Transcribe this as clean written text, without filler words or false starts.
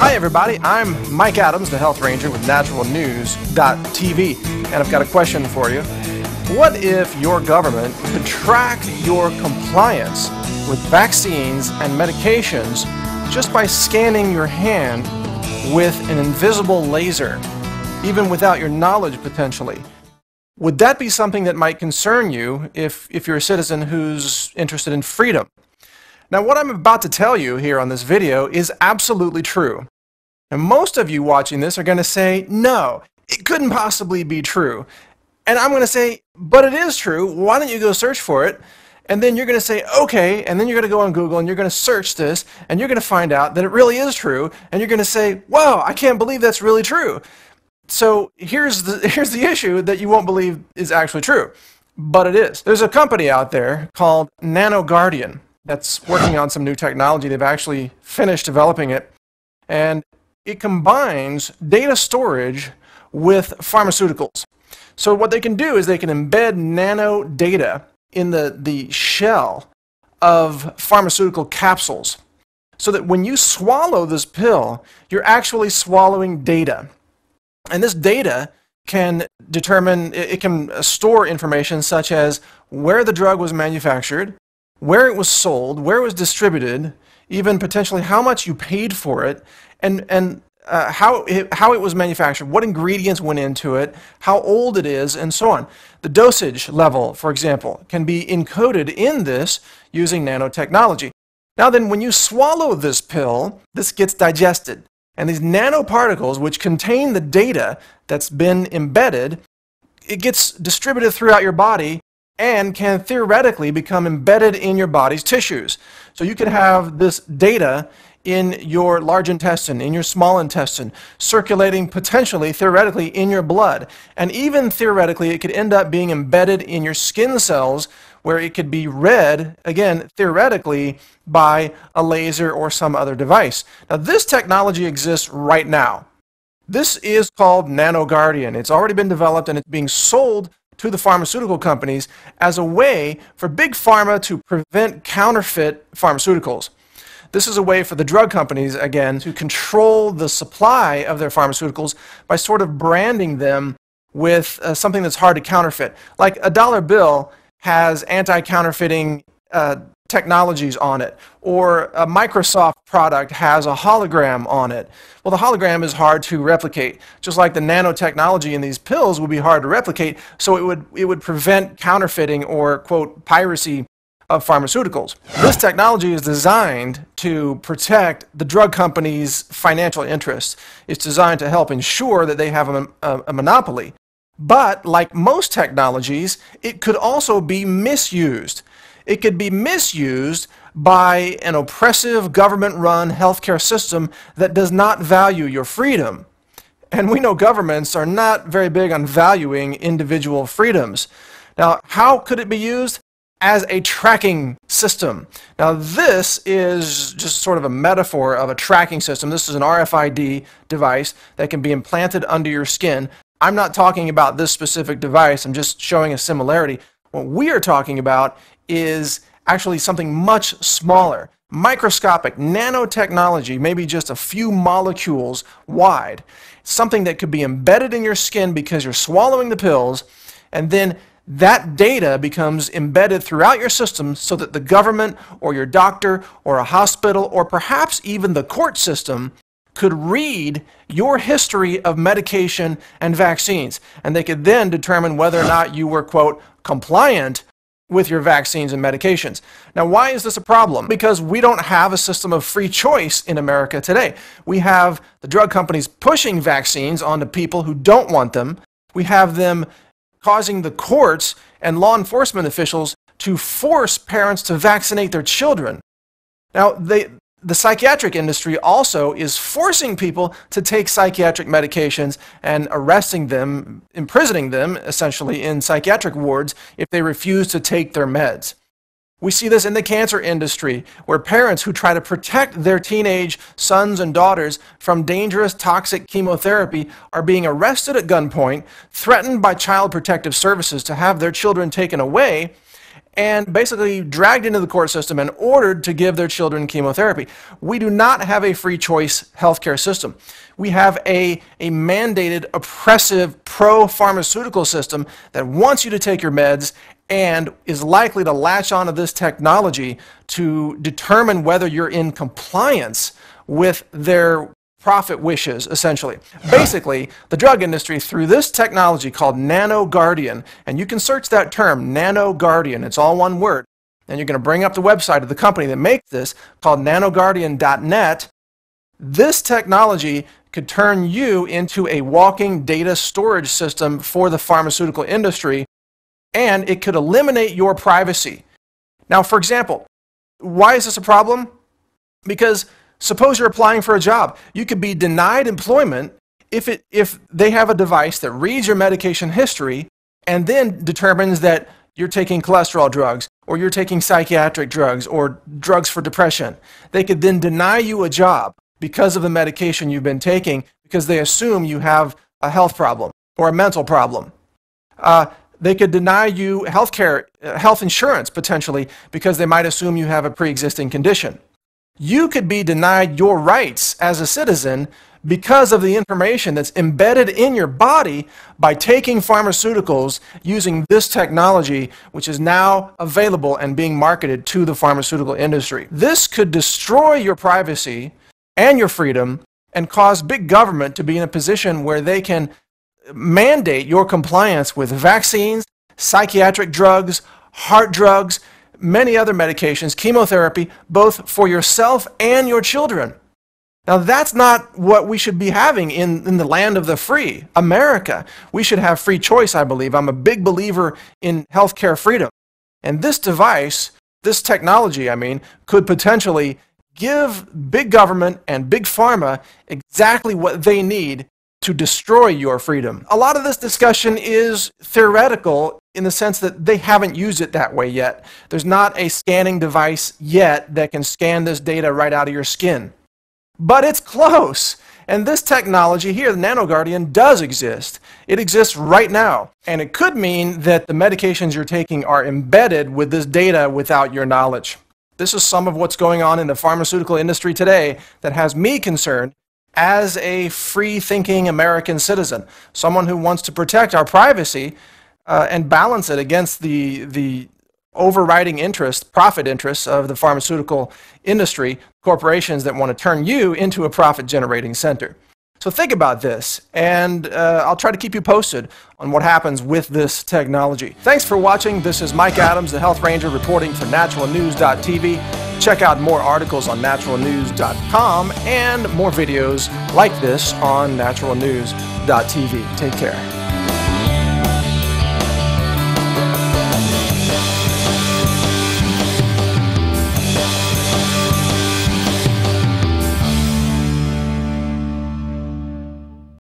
Hi everybody, I'm Mike Adams, the Health Ranger with naturalnews.tv, and I've got a question for you. What if your government could track your compliance with vaccines and medications just by scanning your hand with an invisible laser, even without your knowledge potentially? Would that be something that might concern you if you're a citizen who's interested in freedom? Now, what I'm about to tell you here on this video is absolutely true. And most of you watching this are going to say, no, it couldn't possibly be true. And I'm going to say, but it is true. Why don't you go search for it? And then you're going to say, okay, and then you're going to go on Google and you're going to search this, and you're going to find out that it really is true, and you're going to say, wow, I can't believe that's really true. So here's the issue that you won't believe is actually true, but it is. There's a company out there called Nano that's working on some new technology. They've actually finished developing it, and it combines data storage with pharmaceuticals. So what they can do is they can embed nano data in the shell of pharmaceutical capsules, so that when you swallow this pill, you're actually swallowing data. And this data can determine, it can store information such as where the drug was manufactured, where it was sold, where it was distributed, even potentially how much you paid for it, and how it was manufactured, what ingredients went into it, how old it is, and so on. The dosage level, for example, can be encoded in this using nanotechnology. Now then, when you swallow this pill, this gets digested. And these nanoparticles, which contain the data that's been embedded, it gets distributed throughout your body and can theoretically become embedded in your body's tissues. So you could have this data in your large intestine, in your small intestine, circulating potentially, theoretically, in your blood. And even theoretically, it could end up being embedded in your skin cells, where it could be read, again, theoretically, by a laser or some other device. Now, this technology exists right now. This is called NanoGuardian. It's already been developed, and it's being sold to the pharmaceutical companies as a way for big pharma to prevent counterfeit pharmaceuticals. This is a way for the drug companies, again, to control the supply of their pharmaceuticals by sort of branding them with something that's hard to counterfeit. Like a dollar bill has anti-counterfeiting technologies on it, or a Microsoft product has a hologram on it. Well, the hologram is hard to replicate, just like the nanotechnology in these pills would be hard to replicate, so it would prevent counterfeiting or, quote, piracy of pharmaceuticals. This technology is designed to protect the drug companies' financial interests. It's designed to help ensure that they have a monopoly. But like most technologies, it could also be misused. It could be misused by an oppressive government-run healthcare system that does not value your freedom. And we know governments are not very big on valuing individual freedoms. Now, how could it be used? As a tracking system. Now, this is just sort of a metaphor of a tracking system. This is an RFID device that can be implanted under your skin. I'm not talking about this specific device. I'm just showing a similarity. What we are talking about is actually something much smaller, microscopic nanotechnology, maybe just a few molecules wide. Something that could be embedded in your skin because you're swallowing the pills, and then that data becomes embedded throughout your system so that the government or your doctor or a hospital or perhaps even the court system could read your history of medication and vaccines. And they could then determine whether or not you were, quote, compliant with your vaccines and medications. Now, why is this a problem? Because we don't have a system of free choice in America today. We have the drug companies pushing vaccines onto people who don't want them. We have them causing the courts and law enforcement officials to force parents to vaccinate their children. Now, the psychiatric industry also is forcing people to take psychiatric medications and arresting them, imprisoning them, essentially, in psychiatric wards if they refuse to take their meds. We see this in the cancer industry, where parents who try to protect their teenage sons and daughters from dangerous, toxic chemotherapy are being arrested at gunpoint, threatened by Child Protective Services to have their children taken away, and basically dragged into the court system and ordered to give their children chemotherapy. We do not have a free choice healthcare system. We have a mandated, oppressive, pro-pharmaceutical system that wants you to take your meds and is likely to latch onto this technology to determine whether you're in compliance with their profit wishes, essentially. Basically, the drug industry, through this technology called Nano Guardian, and you can search that term, Nano Guardian, it's all one word, and you're going to bring up the website of the company that makes this, called nanoguardian.net. This technology could turn you into a walking data storage system for the pharmaceutical industry, and it could eliminate your privacy. Now, for example, why is this a problem? Because suppose you're applying for a job. You could be denied employment if they have a device that reads your medication history and then determines that you're taking cholesterol drugs or you're taking psychiatric drugs or drugs for depression. They could then deny you a job because of the medication you've been taking because they assume you have a health problem or a mental problem. They could deny you health insurance potentially because they might assume you have a pre-existing condition. You could be denied your rights as a citizen because of the information that's embedded in your body by taking pharmaceuticals using this technology, which is now available and being marketed to the pharmaceutical industry. This could destroy your privacy and your freedom and cause big government to be in a position where they can mandate your compliance with vaccines, psychiatric drugs, heart drugs, many other medications, chemotherapy, both for yourself and your children. Now, that's not what we should be having in the land of the free, America. We should have free choice, I believe. I'm a big believer in healthcare freedom. And this device, this technology, could potentially give big government and big pharma exactly what they need to destroy your freedom. A lot of this discussion is theoretical in the sense that they haven't used it that way yet. There's not a scanning device yet that can scan this data right out of your skin. But it's close. And this technology here, the Nano Guardian, does exist. It exists right now. And it could mean that the medications you're taking are embedded with this data without your knowledge. This is some of what's going on in the pharmaceutical industry today that has me concerned as a free-thinking American citizen, someone who wants to protect our privacy and balance it against the overriding profit interests of the pharmaceutical industry, corporations that want to turn you into a profit-generating center. So think about this, and I'll try to keep you posted on what happens with this technology. Thanks for watching. This is Mike Adams, the Health Ranger, reporting for naturalnews.tv. Check out more articles on naturalnews.com and more videos like this on naturalnews.tv. Take care.